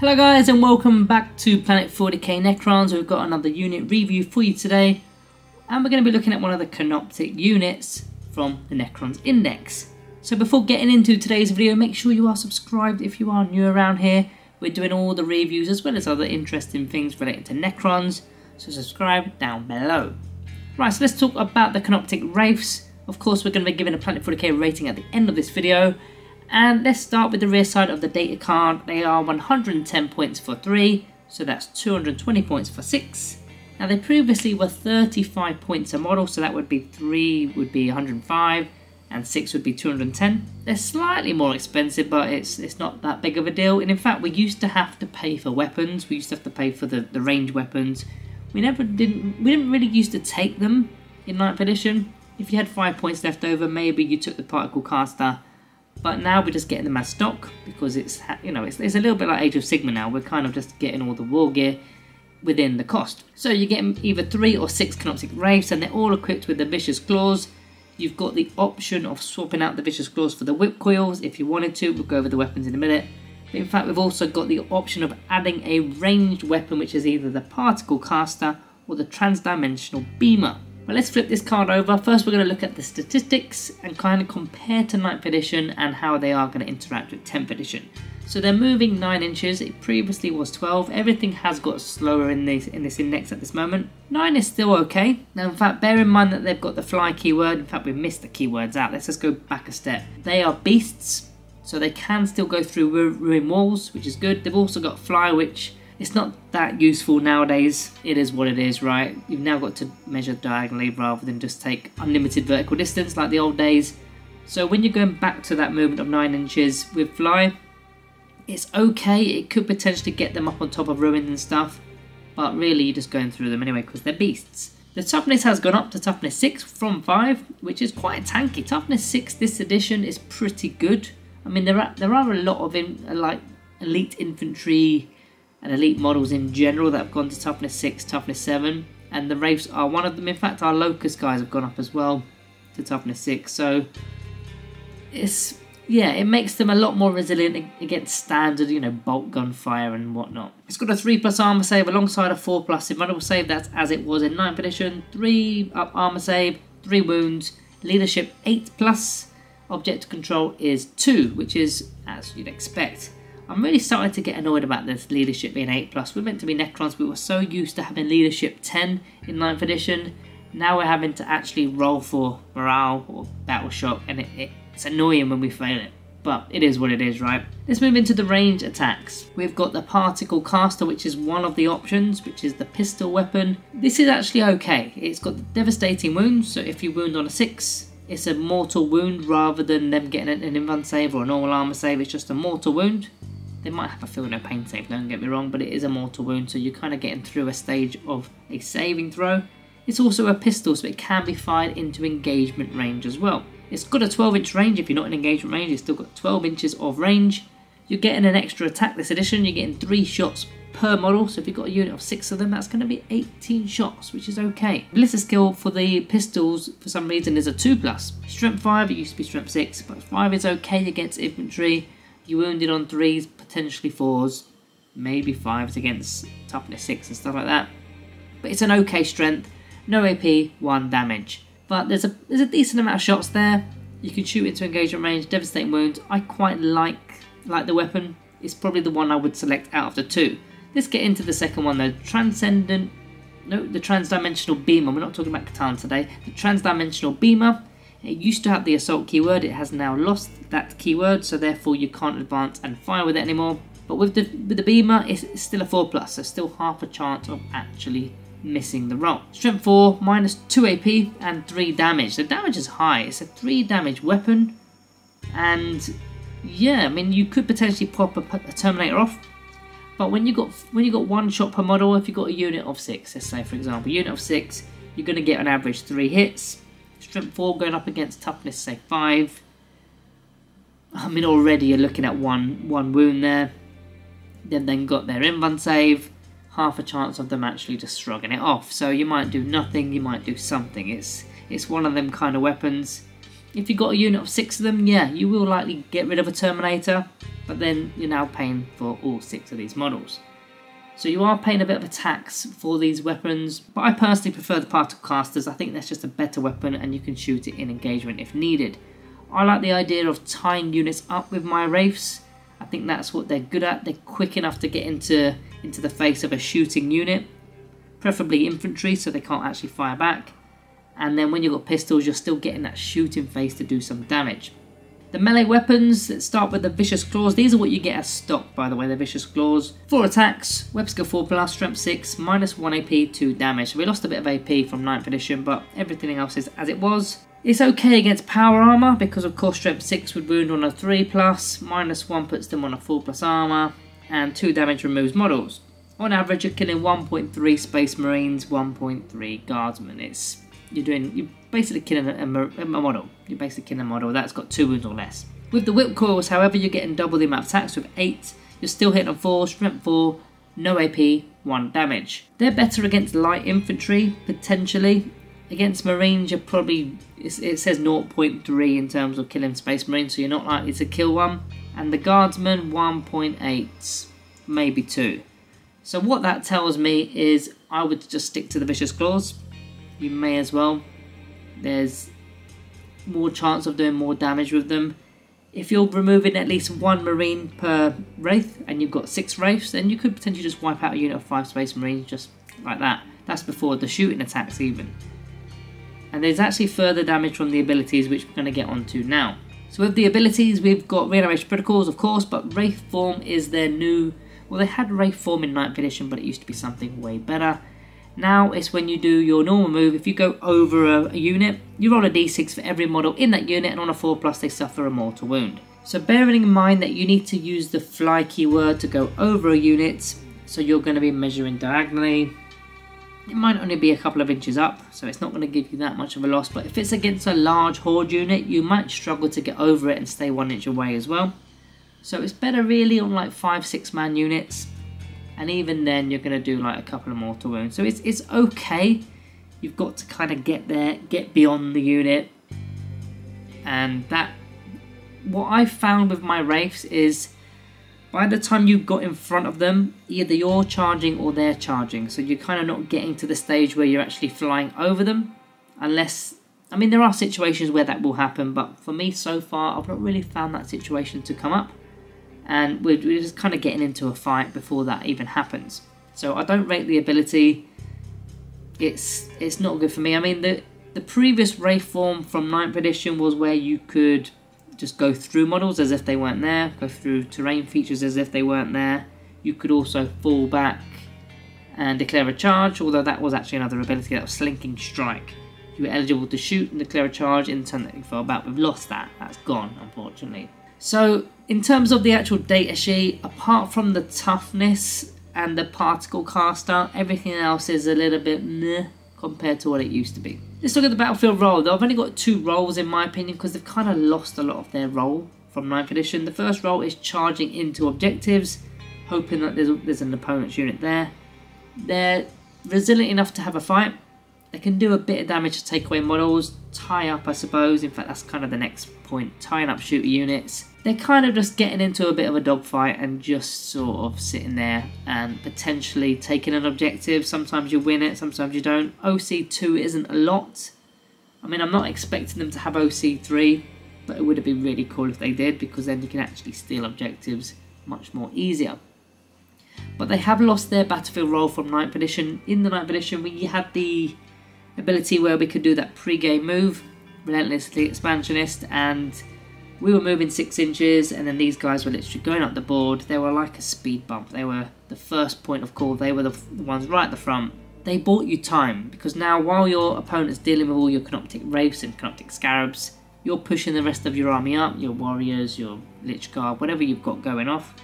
Hello guys and welcome back to Planet 40k Necrons. We've got another unit review for you today and we're going to be looking at one of the Canoptek units from the Necrons Index. So before getting into today's video, make sure you are subscribed if you are new around here. We're doing all the reviews as well as other interesting things related to Necrons, so subscribe down below. Right, so let's talk about the Canoptek Wraiths. Of course we're going to be giving a Planet 40k rating at the end of this video. And let's start with the rear side of the data card. They are 110 points for 3, so that's 220 points for 6. Now they previously were 35 points a model, so that would be 3 would be 105 and 6 would be 210. They're slightly more expensive, but it's not that big of a deal. And in fact, we used to have to pay for weapons. We used to have to pay for the range weapons. We didn't really used to take them in 9th edition. If you had 5 points left over, maybe you took the particle caster. But now we're just getting them as stock because it's a little bit like Age of Sigmar now. We're kind of just getting all the war gear within the cost. So you're getting either 3 or 6 Canoptek Wraiths and they're all equipped with the Vicious Claws. You've got the option of swapping out the Vicious Claws for the Whip Coils if you wanted to. We'll go over the weapons in a minute. But in fact, we've also got the option of adding a ranged weapon, which is either the Particle Caster or the Transdimensional Beamer. But let's flip this card over. First we're going to look at the statistics and kind of compare to 9th edition and how they are going to interact with 10th edition. So they're moving 9 inches, it previously was 12. Everything has got slower in this index at this moment. 9 is still okay. Now in fact, bear in mind that they've got the fly keyword. In fact, we've missed the keywords out. Let's just go back a step. They are beasts, so they can still go through ruin walls, which is good. They've also got fly, which it's not that useful nowadays. It is what it is, right? You've now got to measure diagonally rather than just take unlimited vertical distance like the old days. So when you're going back to that movement of 9 inches with fly, it's okay. It could potentially get them up on top of ruins and stuff, but really you're just going through them anyway because they're beasts. The toughness has gone up to toughness 6 from 5, which is quite tanky. Toughness 6 this edition is pretty good. I mean, there are a lot of like elite infantry and elite models in general that have gone to toughness 6, toughness 7, and the Wraiths are one of them. In fact, our Locust guys have gone up as well to toughness 6, so it makes them a lot more resilient against standard, bolt gunfire and whatnot. It's got a 3+ armor save alongside a 4+ invulnerable save. That's as it was in 9th edition. 3 up armor save, 3 wounds, leadership 8+, objective control is 2, which is as you'd expect. I'm really starting to get annoyed about this leadership being 8+. We're meant to be Necrons, we were so used to having leadership 10 in 9th edition. Now we're having to actually roll for morale or battle shock, and it's annoying when we fail it. But it is what it is, right? Let's move into the range attacks. We've got the Particle Caster, which is one of the options, which is the pistol weapon. This is actually okay. It's got devastating wounds, so if you wound on a 6, it's a mortal wound rather than them getting an invuln save or a normal armor save. It's just a mortal wound. They might have a feel no pain save, don't get me wrong, but it is a mortal wound, so you're kind of getting through a stage of a saving throw. It's also a pistol, so it can be fired into engagement range as well. It's got a 12-inch range. If you're not in engagement range, it's still got 12 inches of range. You're getting an extra attack this edition. You're getting 3 shots per model, so if you've got a unit of 6 of them, that's going to be 18 shots, which is okay. Ballistic skill for the pistols, for some reason, is a 2+. Strength 5, it used to be strength 6, but 5 is okay against infantry. You wounded on 3s, potentially 4s, maybe 5s against toughness 6 and stuff like that. But it's an okay strength, no AP, 1 damage. But there's a decent amount of shots there. You can shoot into engagement range, devastating wounds. I quite like the weapon. It's probably the one I would select out of the 2. Let's get into the second one though. The Transdimensional Beamer. We're not talking about Katana today. The Transdimensional Beamer. It used to have the assault keyword, it has now lost that keyword, so therefore you can't advance and fire with it anymore. But with the beamer, it's still a 4+, so still half a chance of actually missing the roll. Strength 4, minus 2 AP and 3 damage. The damage is high, it's a 3 damage weapon, and yeah, I mean you could potentially pop a Terminator off, but when you got 1 shot per model, if you've got a unit of 6, let's say for example, unit of 6, you're going to get on average 3 hits. Strength 4 going up against toughness, say 5. I mean, already you're looking at one wound there. Then got their invuln save. Half a chance of them actually just shrugging it off. So you might do nothing, you might do something. It's one of them kind of weapons. If you've got a unit of 6 of them, yeah, you will likely get rid of a Terminator, but then you're now paying for all 6 of these models. So you are paying a bit of a tax for these weapons, but I personally prefer the particle casters. I think that's just a better weapon and you can shoot it in engagement if needed. I like the idea of tying units up with my Wraiths. I think that's what they're good at. They're quick enough to get into the face of a shooting unit, preferably infantry so they can't actually fire back. And then when you've got pistols, you're still getting that shooting face to do some damage. The melee weapons, let's start with the Vicious Claws. These are what you get as stock, by the way, the Vicious Claws. 4 attacks, web skill 4+, strength 6, -1 AP, 2 damage. So we lost a bit of AP from 9th edition, but everything else is as it was. It's okay against power armor, because of course strength 6 would wound on a 3+, -1 puts them on a 4+ armor, and 2 damage removes models. On average, you're killing 1.3 Space Marines, 1.3 Guardsmen. You're basically killing a model. You're basically killing a model that's got 2 wounds or less. With the whip coils, however, you're getting double the amount of attacks with 8. You're still hitting on 4, strength 4, no AP, 1 damage. They're better against light infantry, potentially. Against Marines, you're probably, it says 0.3 in terms of killing Space Marines, so you're not likely to kill one. And the Guardsmen, 1.8, maybe 2. So what that tells me is I would just stick to the Vicious Claws. You may as well. There's more chance of doing more damage with them. If you're removing at least 1 Marine per Wraith and you've got 6 Wraiths, then you could potentially just wipe out a unit of 5 Space Marines just like that. That's before the shooting attacks even. And there's actually further damage from the abilities, which we're going to get onto now. So with the abilities, we've got Reanimation Protocols, of course, but Wraith Form is their new... Well, they had Wraith Form in 9th edition, but it used to be something way better. Now it's when you do your normal move. If you go over a unit, you roll a d6 for every model in that unit, and on a 4+, they suffer a mortal wound. So bearing in mind that you need to use the fly keyword to go over a unit, so you're going to be measuring diagonally. It might only be a couple of inches up, so it's not going to give you that much of a loss, but if it's against a large horde unit, you might struggle to get over it and stay 1 inch away as well. So it's better really on like 5-6 man units, and even then you're going to do like a couple of mortal wounds. So it's okay. You've got to kind of get there, get beyond the unit. And that, what I found with my Wraiths is by the time you got in front of them, either you're charging or they're charging. So you're kind of not getting to the stage where you're actually flying over them. Unless, I mean, there are situations where that will happen, but for me so far, I've not really found that situation to come up. And we're just kind of getting into a fight before that even happens. So I don't rate the ability. It's not good for me. I mean, the previous Wraith form from 9th edition was where you could just go through models as if they weren't there, go through terrain features as if they weren't there. You could also fall back and declare a charge, although that was actually another ability, that was Slinking Strike. You were eligible to shoot and declare a charge in the turn that you fell back. We've lost that. That's gone, unfortunately. So, in terms of the actual data sheet, apart from the toughness and the particle caster, everything else is a little bit meh compared to what it used to be. Let's look at the battlefield role. They've only got 2 roles in my opinion, because they've kind of lost a lot of their role from 9th edition. The first role is charging into objectives, hoping that there's an opponent's unit there. They're resilient enough to have a fight. They can do a bit of damage to take away models, tie up I suppose. In fact, that's kind of the next point, tying up shooter units. They're kind of just getting into a bit of a dogfight and just sort of sitting there and potentially taking an objective. Sometimes you win it, sometimes you don't. OC2 isn't a lot. I mean, I'm not expecting them to have OC3, but it would have been really cool if they did, because then you can actually steal objectives much more easier. But they have lost their battlefield role from 9th edition. In the 9th edition, we had the ability where we could do that pre-game move, Relentlessly Expansionist, and we were moving 6 inches, and then these guys were literally going up the board. They were like a speed bump. They were the first point of call. They were the ones right at the front. They bought you time, because now while your opponent's dealing with all your Canoptek Wraiths and Canoptek Scarabs, you're pushing the rest of your army up, your warriors, your Lich Guard, whatever you've got going off,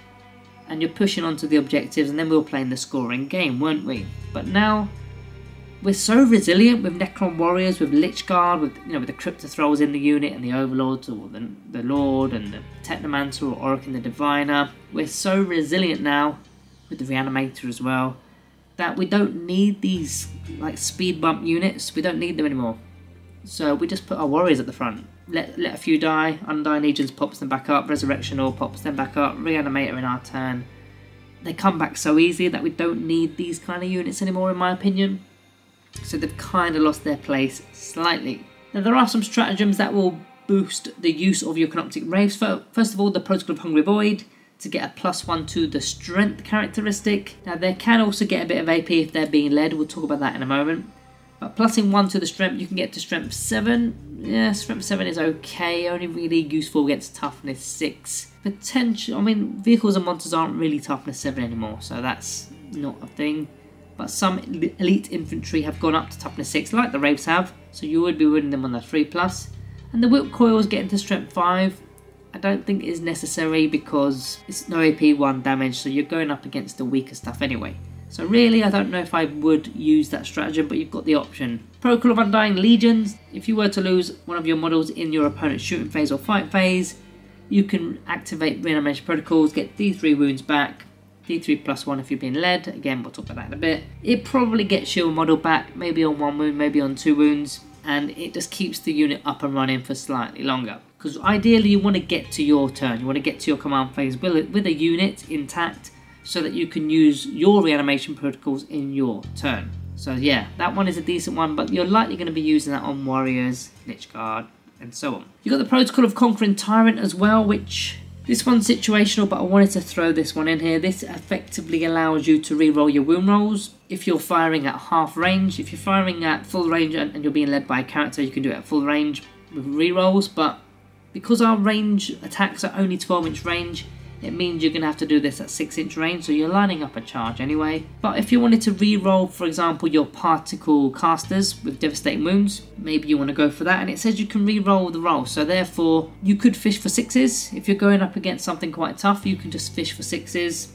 and you're pushing onto the objectives, and then we were playing the scoring game, weren't we? But now we're so resilient with Necron Warriors, with Lich Guard, with with the Crypto Thralls in the unit, and the Overlords, or the Lord, and the Technomancer, or Auric and the Diviner. We're so resilient now, with the Reanimator as well, that we don't need these like speed bump units. We don't need them anymore. So we just put our warriors at the front. Let a few die, Undying Legions pops them back up, Resurrection Orb pops them back up, Reanimator in our turn. They come back so easy that we don't need these kind of units anymore, in my opinion. So they've kind of lost their place slightly. Now there are some stratagems that will boost the use of your Canoptek Wraiths. First of all, the Protocol of Hungry Void to get a +1 to the strength characteristic. Now they can also get a bit of AP if they're being led, we'll talk about that in a moment. But +1 to the strength, you can get to strength 7. Yeah, strength 7 is okay, only really useful against toughness 6. Potential, I mean, vehicles and monsters aren't really toughness 7 anymore, so that's not a thing. But some elite infantry have gone up to toughness 6, like the Wraiths have, so you would be winning them on the 3+. And the whip coils getting to strength 5, I don't think is necessary because it's no AP 1 damage, so you're going up against the weaker stuff anyway. So really, I don't know if I would use that stratagem, but you've got the option. Protocol of Undying Legions, if you were to lose one of your models in your opponent's shooting phase or fight phase, you can activate Reanimation Protocols, get D3 wounds back, D3 +1 if you're being led. Again, we'll talk about that in a bit. It probably gets your model back, maybe on 1 wound, maybe on 2 wounds, and it just keeps the unit up and running for slightly longer. Because ideally you want to get to your turn, you want to get to your command phase with a unit intact so that you can use your reanimation protocols in your turn. So yeah, that one is a decent one, but you're likely going to be using that on warriors, Lich Guard, and so on. You've got the Protocol of Conquering Tyrant as well, which this one's situational, but I wanted to throw this one in here. This effectively allows you to re-roll your wound rolls if you're firing at half range. If you're firing at full range and you're being led by a character, you can do it at full range with re-rolls, but because our range attacks are only 12-inch range, it means you're going to have to do this at 6-inch range, so you're lining up a charge anyway. But if you wanted to re-roll, for example, your particle casters with devastating wounds, maybe you want to go for that, and it says you can re-roll the roll, so therefore you could fish for 6s. If you're going up against something quite tough, you can just fish for 6s.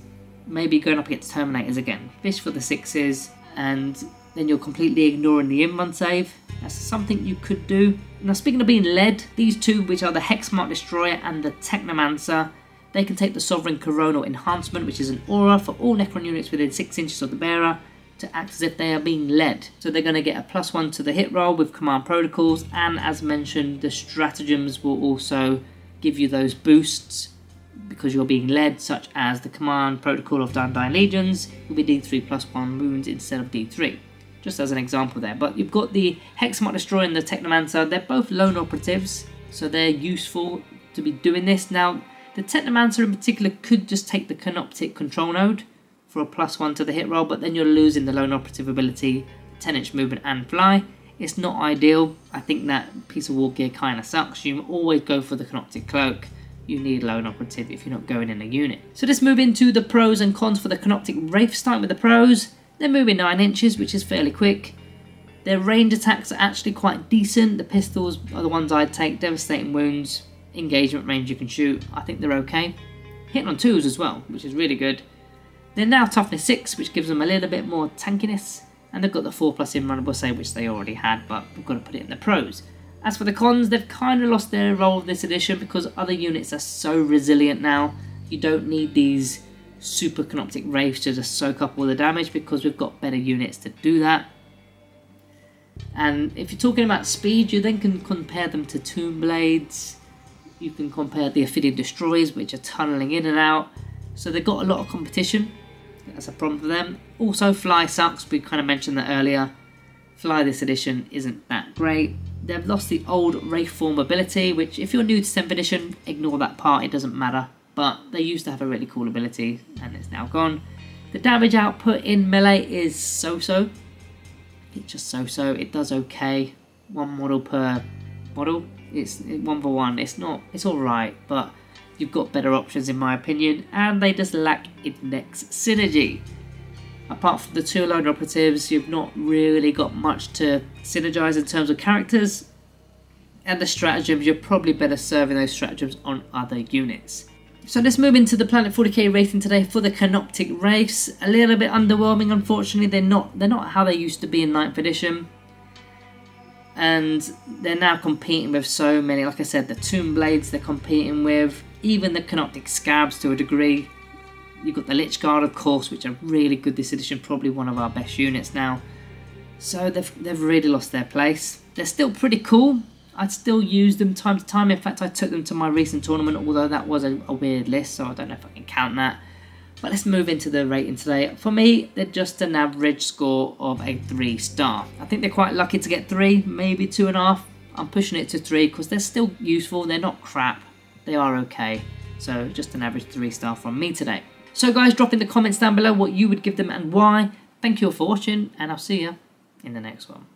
Maybe going up against Terminators again, fish for the 6s, and then you're completely ignoring the in-run save. That's something you could do. Now speaking of being led, these two, which are the Hexmark Destroyer and the Technomancer, they can take the Sovereign Coronal Enhancement, which is an aura for all Necron units within 6 inches of the bearer, to act as if they are being led. So they're going to get a +1 to the hit roll with command protocols, and as mentioned, the stratagems will also give you those boosts because you're being led, such as the command protocol of Undying Legions will be D3 +1 wounds instead of D3. Just as an example there. But you've got the Hexmark Destroyer and the Technomancer. They're both lone operatives, so they're useful to be doing this. Now, the Technomancer in particular could just take the Canoptek control node for a +1 to the hit roll, but then you're losing the lone operative ability, 10-inch movement and fly. It's not ideal. I think that piece of war gear kind of sucks. You always go for the Canoptek Cloak. You need lone operative if you're not going in a unit. So let's move into the pros and cons for the Canoptek Wraiths. Starting with the pros, they're moving 9 inches, which is fairly quick. Their range attacks are actually quite decent. The pistols are the ones I'd take. Devastating wounds, engagement range you can shoot. I think they're okay. Hitting on 2s as well, which is really good. They're now toughness 6, which gives them a little bit more tankiness. And they've got the 4+ invulnerable save, which they already had, but we've got to put it in the pros. As for the cons, they've kind of lost their role this edition because other units are so resilient now. You don't need these super Canoptek Wraiths to just soak up all the damage because we've got better units to do that. And if you're talking about speed, you then can compare them to Tomb Blades. You can compare the Ophidian Destroyers, which are tunneling in and out. So they've got a lot of competition. That's a problem for them. Also, fly sucks. We kind of mentioned that earlier. Fly this edition isn't that great. They've lost the old Wraith Form ability, which if you're new to 7th edition, ignore that part, it doesn't matter. But they used to have a really cool ability, and it's now gone. The damage output in melee is so-so. It's just so-so. It does okay. 1 model per model. It's 1 for 1. It's not. It's alright, but you've got better options in my opinion, and they just lack index synergy. Apart from the 2 lone operatives, you've not really got much to synergize in terms of characters, and the stratagems, you're probably better serving those stratagems on other units. So let's move into the Planet 40k rating today for the Canoptek Wraiths. A little bit underwhelming, unfortunately. They're not how they used to be in 9th edition. And they're now competing with so many, like I said, the Tomb Blades they're competing with, even the Canoptek Scabs to a degree. You've got the Lich Guard, of course, which are really good this edition, probably one of our best units now. So they've really lost their place. They're still pretty cool. I'd still use them time to time. In fact, I took them to my recent tournament, although that was a weird list, so I don't know if I can count that. But let's move into the rating today. For me, they're just an average score of a 3-star. I think they're quite lucky to get 3, maybe 2.5. I'm pushing it to 3 because they're still useful. They're not crap. They are okay. So just an average 3-star from me today. So guys, drop in the comments down below what you would give them and why. Thank you all for watching, and I'll see you in the next one.